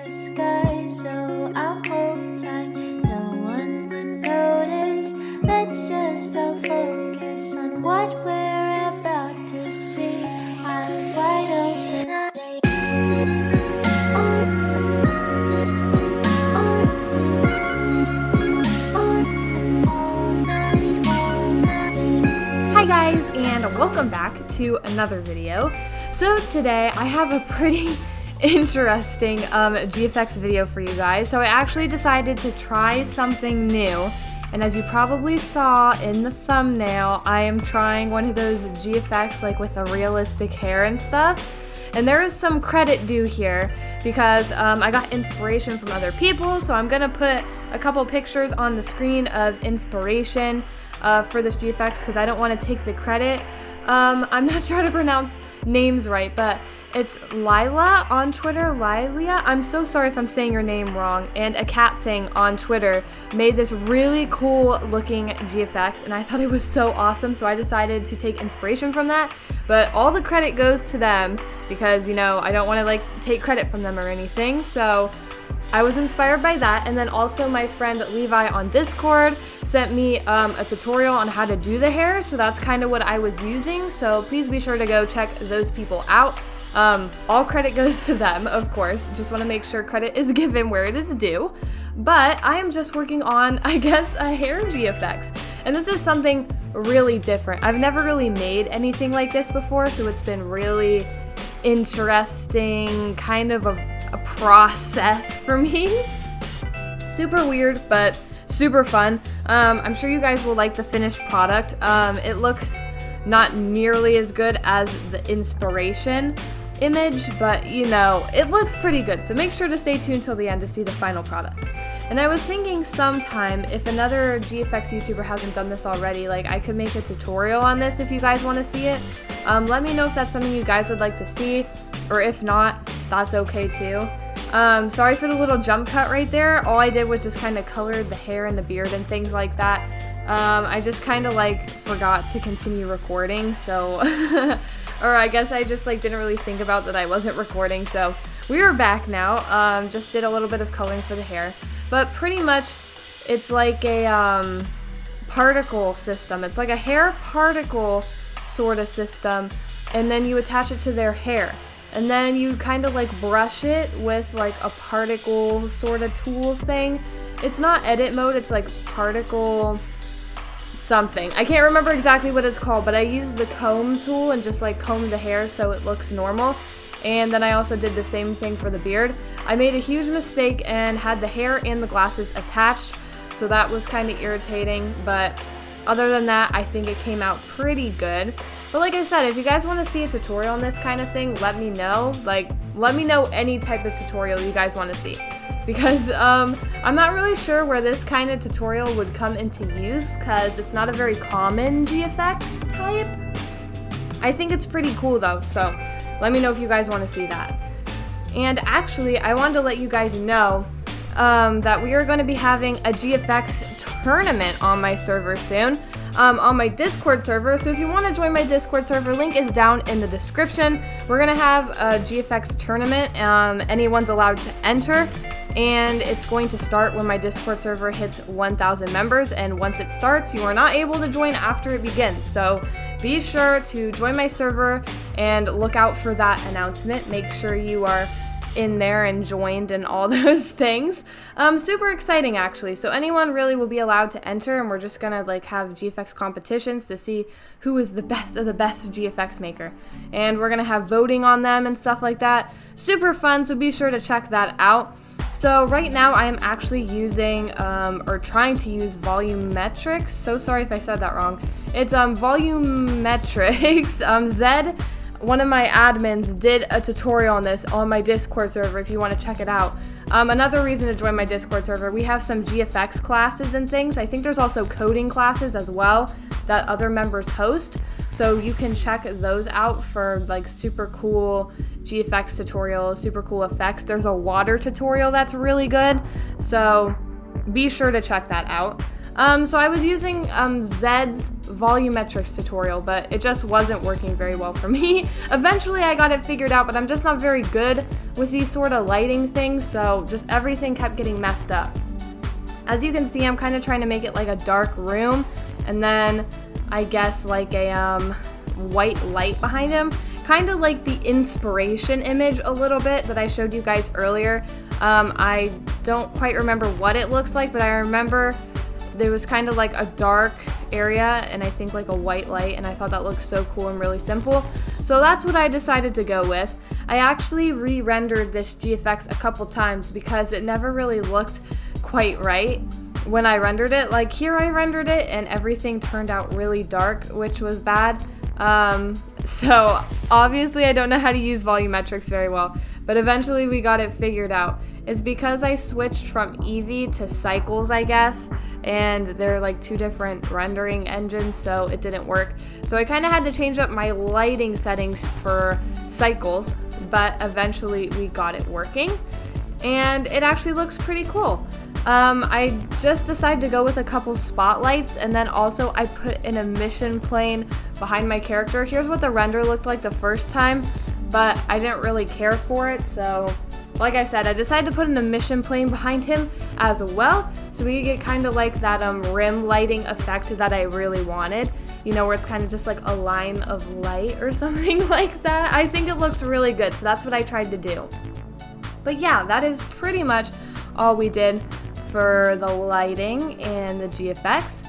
the sky, so I'll hold tight. No one would notice. Let's just all focus on what we're about to see. Eyes wide open. Hi guys, and welcome back to another video. So today I have a pretty interesting GFX video for you guys. So I actually decided to try something new, and as you probably saw in the thumbnail, I am trying one of those GFX like with the realistic hair and stuff. And there is some credit due here because I got inspiration from other people, so I'm gonna put a couple pictures on the screen of inspiration for this GFX because I don't want to take the credit. I'm not sure how to pronounce names right, but it's Lila on Twitter, Lilia. I'm so sorry if I'm saying your name wrong. And A Cat Thing on Twitter made this really cool looking GFX, and I thought it was so awesome, so I decided to take inspiration from that. But all the credit goes to them because, you know, I don't want to like take credit from them or anything. So I was inspired by that, and then also my friend Levi on Discord sent me a tutorial on how to do the hair, so that's kind of what I was using, so please be sure to go check those people out. All credit goes to them, of course, just want to make sure credit is given where it is due, but I am just working on, I guess, a hair GFX, and this is something really different. I've never really made anything like this before, so it's been really interesting, kind of a process for me. Super weird, but super fun. I'm sure you guys will like the finished product. It looks not nearly as good as the inspiration image, but you know, it looks pretty good, so make sure to stay tuned till the end to see the final product. And I was thinking sometime, if another GFX YouTuber hasn't done this already, like I could make a tutorial on this if you guys want to see it. Let me know if that's something you guys would like to see, or if not, that's okay too. Sorry for the little jump cut right there. All I did was just kind of colored the hair and the beard and things like that. I just kind of like forgot to continue recording, so or I guess I just like didn't really think about that I wasn't recording, so we are back now. Just did a little bit of coloring for the hair, but pretty much it's like a particle system. It's like a hair particle sort of system, and then you attach it to their hair, and then you kind of like brush it with like a particle sort of tool thing. It's not edit mode, it's like particle something. I can't remember exactly what it's called, but I used the comb tool and just like combed the hair so it looks normal. And then I also did the same thing for the beard. I made a huge mistake and had the hair and the glasses attached, so that was kind of irritating, but other than that, I think it came out pretty good. But like I said, if you guys want to see a tutorial on this kind of thing, let me know. Like, let me know any type of tutorial you guys want to see. Because I'm not really sure where this kind of tutorial would come into use, because it's not a very common GFX type. I think it's pretty cool though, so let me know if you guys want to see that. And actually, I wanted to let you guys know that we are going to be having a GFX tournament on my server soon, on my Discord server. So if you want to join my Discord server, link is down in the description. We're going to have a GFX tournament. Anyone's allowed to enter, and it's going to start when my Discord server hits 1,000 members, and once it starts, you are not able to join after it begins. So be sure to join my server and look out for that announcement. Make sure you are in there and joined and all those things. Super exciting actually. So anyone really will be allowed to enter, and we're just gonna like have GFX competitions to see who is the best of the best GFX maker. And we're gonna have voting on them and stuff like that. Super fun, so be sure to check that out. So right now I am actually using, or trying to use volumetrics. So sorry if I said that wrong. It's volumetrics. Zed, one of my admins, did a tutorial on this on my Discord server if you want to check it out. Another reason to join my Discord server, we have some GFX classes and things. I think there's also coding classes as well that other members host. So you can check those out for like super cool GFX tutorials, super cool effects. There's a water tutorial that's really good, so be sure to check that out. So I was using Zed's volumetrics tutorial, but it just wasn't working very well for me. Eventually I got it figured out, but I'm just not very good with these sort of lighting things, so just everything kept getting messed up. As you can see, I'm kind of trying to make it like a dark room, and then I guess like a white light behind him. Kind of like the inspiration image a little bit that I showed you guys earlier. I don't quite remember what it looks like, but I remember there was kind of like a dark area and I think like a white light, and I thought that looked so cool and really simple. So that's what I decided to go with. I actually re-rendered this GFX a couple times because it never really looked quite right when I rendered it. Like here I rendered it and everything turned out really dark, which was bad. So obviously I don't know how to use volumetrics very well, but eventually we got it figured out. It's because I switched from Eevee to Cycles, I guess, and they're like two different rendering engines, so it didn't work. So I kind of had to change up my lighting settings for Cycles, but eventually we got it working, and it actually looks pretty cool. I just decided to go with a couple spotlights, and then also I put an emission plane behind my character. Here's what the render looked like the first time, but I didn't really care for it, so like I said, I decided to put an emission plane behind him as well, so we could get kind of like that rim lighting effect that I really wanted. You know, where it's kind of just like a line of light or something like that. I think it looks really good, so that's what I tried to do. But yeah, that is pretty much all we did for the lighting and the GFX,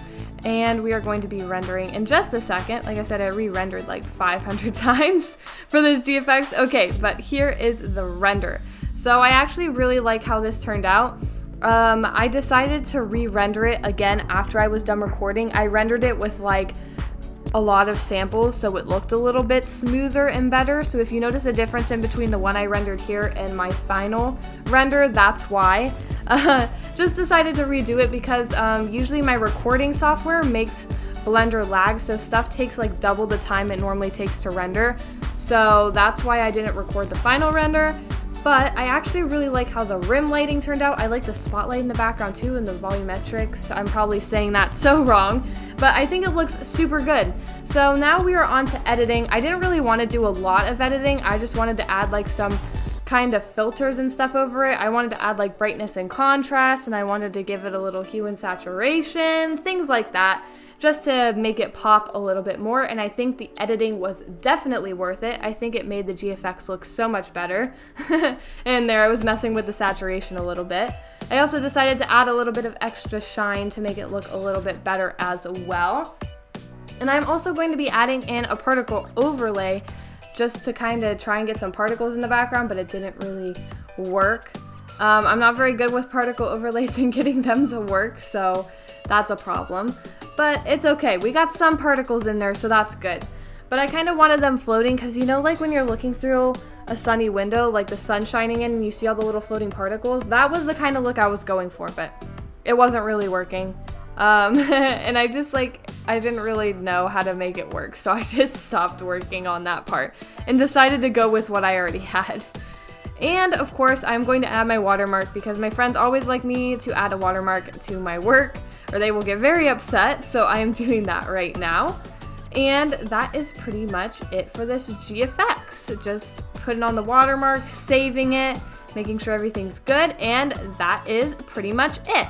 and we are going to be rendering in just a second. Like I said, I re-rendered like 500 times for this GFX. Okay, but here is the render. So I actually really like how this turned out. I decided to re-render it again after I was done recording. I rendered it with like a lot of samples, so it looked a little bit smoother and better. So if you notice a difference in between the one I rendered here and my final render, that's why. Just decided to redo it because usually my recording software makes Blender lag, so stuff takes like double the time it normally takes to render. So that's why I didn't record the final render. But I actually really like how the rim lighting turned out. I like the spotlight in the background too, and the volumetrics. I'm probably saying that so wrong, but I think it looks super good. So now we are on to editing. I didn't really want to do a lot of editing. I just wanted to add like some kind of filters and stuff over it. I wanted to add like brightness and contrast, and I wanted to give it a little hue and saturation, things like that, just to make it pop a little bit more. And I think the editing was definitely worth it. I think it made the GFX look so much better. And there I was messing with the saturation a little bit. I also decided to add a little bit of extra shine to make it look a little bit better as well. And I'm also going to be adding in a particle overlay just to kind of try and get some particles in the background, but it didn't really work. I'm not very good with particle overlays and getting them to work, so that's a problem. But it's okay, we got some particles in there, so that's good. But I kind of wanted them floating because, you know, like when you're looking through a sunny window, like the sun shining in and you see all the little floating particles, that was the kind of look I was going for, but it wasn't really working. And I didn't really know how to make it work, so I just stopped working on that part and decided to go with what I already had. And of course, I'm going to add my watermark because my friends always like me to add a watermark to my work, or they will get very upset, so I am doing that right now. And that is pretty much it for this GFX. Just putting on the watermark, saving it, making sure everything's good, and that is pretty much it.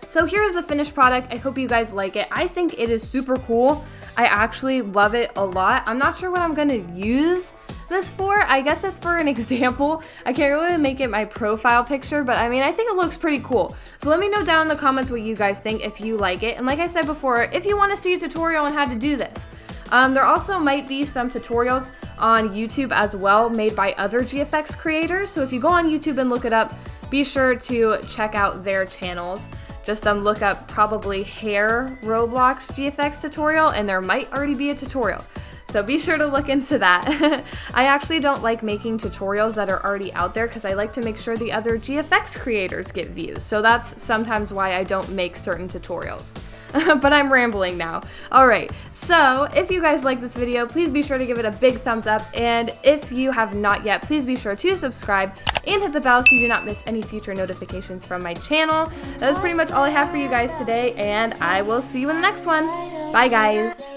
So here's the finished product. I hope you guys like it. I think it is super cool. I actually love it a lot. I'm not sure what I'm gonna use this for. I guess just for an example. I can't really make it my profile picture, but I mean, I think it looks pretty cool. So let me know down in the comments what you guys think, if you like it. And like I said before, if you want to see a tutorial on how to do this. There also might be some tutorials on YouTube as well, made by other GFX creators. So if you go on YouTube and look it up, be sure to check out their channels. Just look up probably hair Roblox GFX tutorial, and there might already be a tutorial. So be sure to look into that. I actually don't like making tutorials that are already out there because I like to make sure the other GFX creators get views. So that's sometimes why I don't make certain tutorials. But I'm rambling now. Alright, so if you guys like this video, please be sure to give it a big thumbs up, and if you have not yet, please be sure to subscribe and hit the bell so you do not miss any future notifications from my channel. That is pretty much all I have for you guys today, and I will see you in the next one. Bye guys!